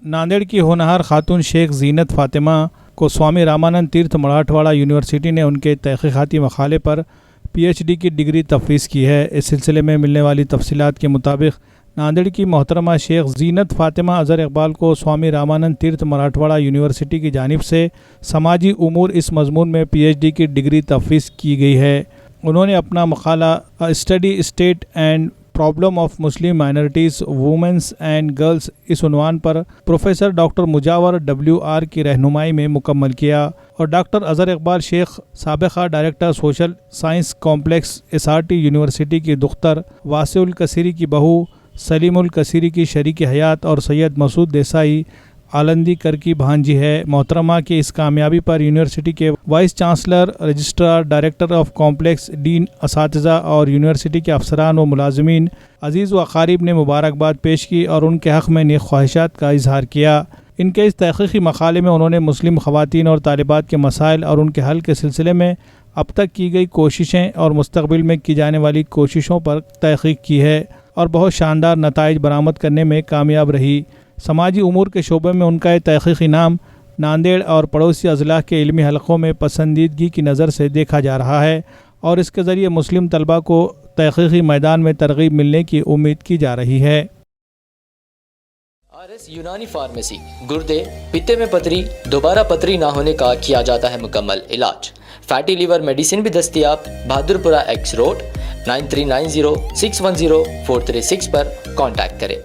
नांदेड़ की होनहार खातून शेख जीनत फातिमा को स्वामी रामानंद तीर्थ मराठवाड़ा यूनिवर्सिटी ने उनके तहक़ीक़ाती मक़ाले पर PhD की डिग्री तफ़वीज़ की है। इस सिलसिले में मिलने वाली तफसीलात के मुताबिक नांदेड़ की मोहतरमा शेख जीनत फातिमा अज़हर इकबाल को स्वामी रामानंद तीर्थ मराठवाड़ा यूनिवर्सिटी की जानिब से समाजी उमूर इस मज़मून में PhD की डिग्री तफ़वीज़ की गई है। उन्होंने अपना मक़ाला study state and problem of Muslim minorities women's and girls इस उन्वान पर प्रोफेसर डॉक्टर मुजावर WR की रहनुमाई में मुकम्मल किया और डॉक्टर अज़हर इकबाल शेख साबिक़ा director social science complex SRT university की दुख्तर वासिउल कसीरी की बहू सलीमुल कसीरी की शरीक हयात और सैयद मसूद देसाई आलंदी कर की भांजी है। मोहतरमा की इस कामयाबी पर यूनिवर्सिटी के vice chancellor, registrar, director of complex, dean, असातिज़ा और यूनिवर्सिटी के अफसरान व मुलाजमीन अजीज़ व अकारीब ने मुबारकबाद पेश की और उनके हक़ में नेक ख्वाहिशात का इजहार किया। इनके इस तहक़ीक़ी मक़ाले में उन्होंने मुस्लिम ख़वातीन और तालिबात के मसाइल और उनके हल के सिलसिले में अब तक की गई कोशिशें और मुस्तक़बिल में की जाने वाली कोशिशों पर तहक़ीक़ की है और बहुत शानदार नताइज बरामद करने में कामयाब रही। समाजी उमूर के शोबे में उनका तहक़ीक़ी नाम नांदेड़ और पड़ोसी अज़ला के इल्मी हलक़ों में पसंदीदगी की नज़र से देखा जा रहा है और इसके ज़रिए मुस्लिम तलबा को तहक़ीक़ी मैदान में तरग़ीब मिलने की उम्मीद की जा रही है। RS यूनानी फार्मेसी गुर्दे, पित्ते में पथरी, दोबारा पथरी ना होने का किया जाता है मुकम्मल इलाज। फैटी लीवर मेडिसिन भी दस्तियाब। बहादुरपुरा X रोड 9390610436 पर कॉन्टैक्ट करें।